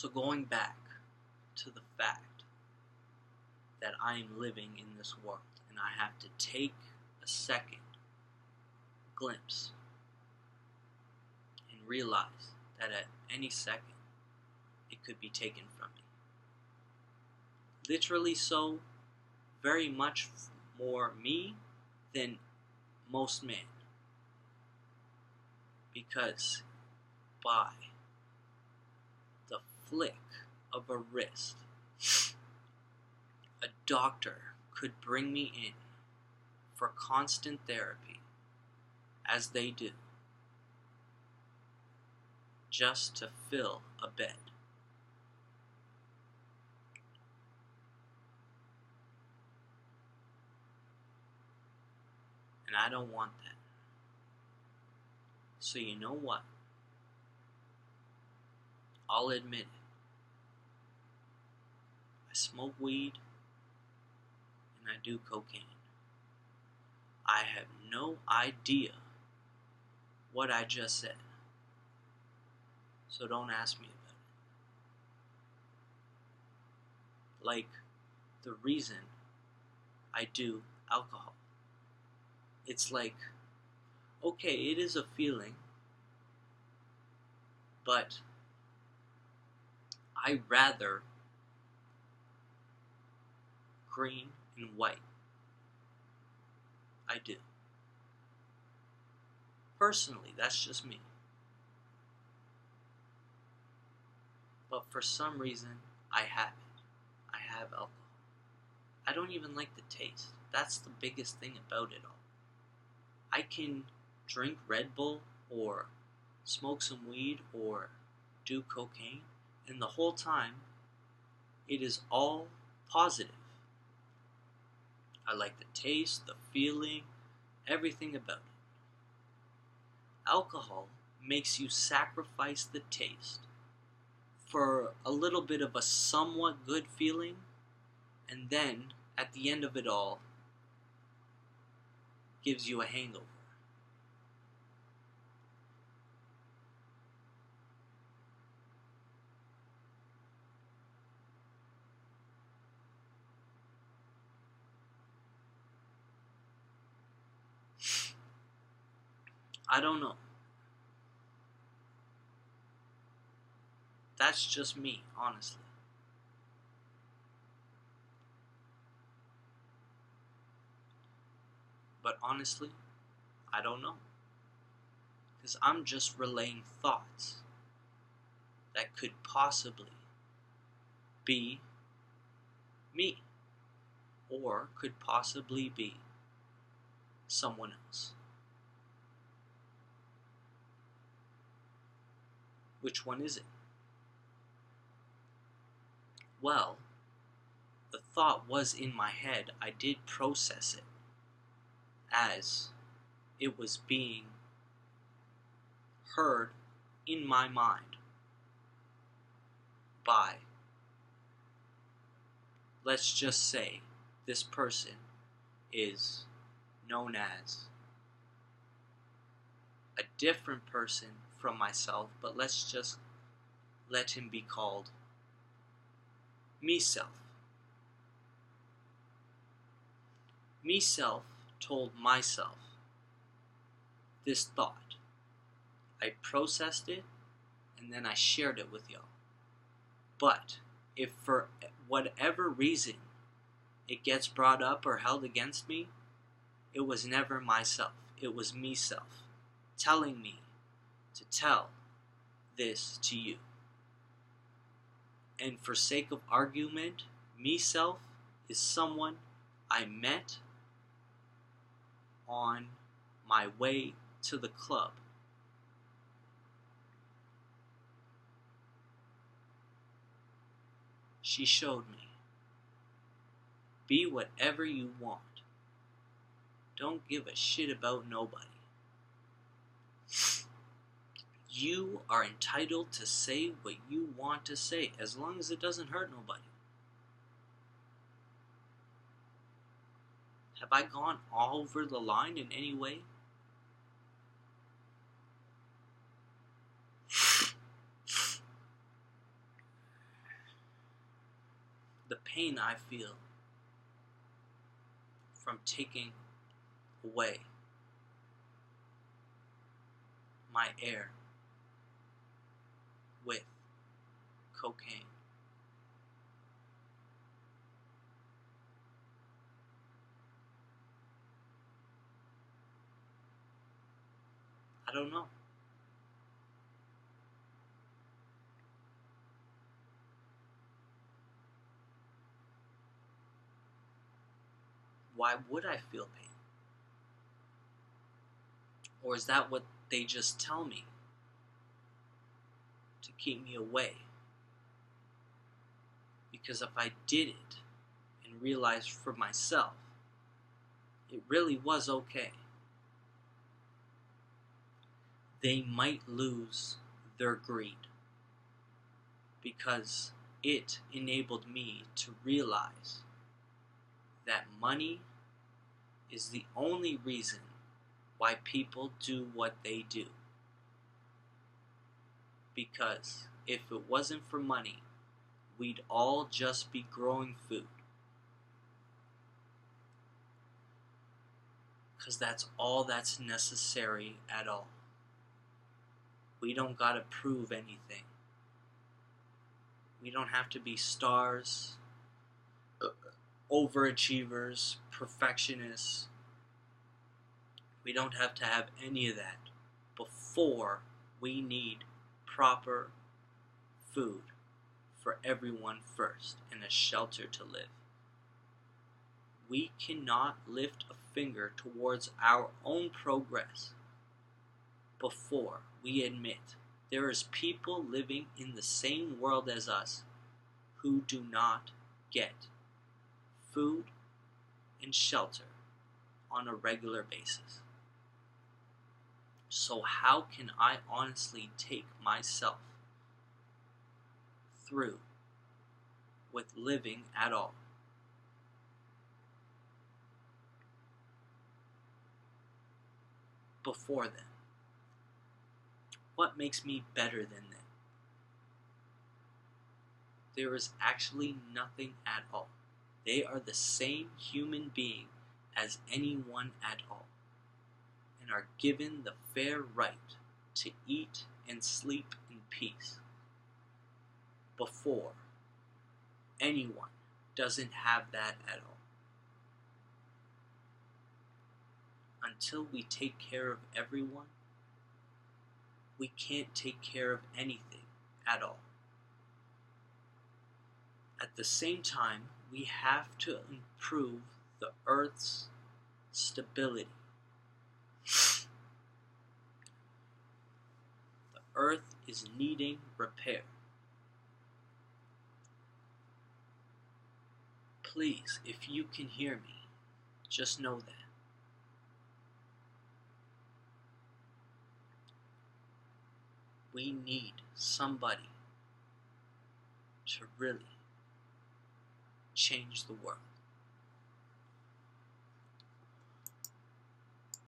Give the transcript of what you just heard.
So going back to the fact that I am living in this world and I have to take a second glimpse and realize that at any second it could be taken from me. Literally so, very much more me than most men. Because by the flick of a wrist, a doctor could bring me in for constant therapy, as they do, just to fill a bed. And I don't want that. So you know what? I'll admit it. I smoke weed and I do cocaine. I have no idea what I just said. So don't ask me about it. Like the reason I do alcohol. It's like, okay, it is a feeling, but I rather green and white. I do. Personally, that's just me. But for some reason, I have it. I have alcohol. I don't even like the taste. That's the biggest thing about it all. I can drink Red Bull or smoke some weed or do cocaine, and the whole time, it is all positive. I like the taste, the feeling, everything about it. Alcohol makes you sacrifice the taste for a little bit of a somewhat good feeling, and then, at the end of it all, gives you a hangover. I don't know. That's just me, honestly. But honestly, I don't know. Because I'm just relaying thoughts that could possibly be me. Or could possibly be someone else. Which one is it? Well, the thought was in my head. I did process it as it was being heard in my mind by, let's just say, this person is known as a different person from myself, but let's just let him be called me-self. Me-self told myself this thought. I processed it, and then I shared it with y'all. But if for whatever reason it gets brought up or held against me, it was never myself. It was me-self telling me to tell this to you. And for sake of argument, me-self is someone I met on my way to the club. She showed me, be whatever you want. Don't give a shit about nobody. You are entitled to say what you want to say, as long as it doesn't hurt nobody. Have I gone all over the line in any way? the pain I feel from taking away my air with cocaine. I don't know. Why would I feel pain? Or is that what they just tell me to keep me away? Because if I did it and realized for myself, it really was okay, they might lose their greed, because it enabled me to realize that money is the only reason why people do what they do. Because if it wasn't for money, we'd all just be growing food. Because that's all that's necessary at all. We don't gotta prove anything. We don't have to be stars, overachievers, perfectionists. We don't have to have any of that before we need proper food for everyone first and a shelter to live. We cannot lift a finger towards our own progress before we admit there is people living in the same world as us who do not get food and shelter on a regular basis. So how can I honestly take myself through with living at all? Before then, what makes me better than them? There is actually nothing at all. They are the same human being as anyone at all, and are given the fair right to eat and sleep in peace. Before anyone doesn't have that at all. Until we take care of everyone, we can't take care of anything at all. At the same time, we have to improve the Earth's stability. The Earth is needing repair. Please, if you can hear me, just know that. We need somebody to really change the world.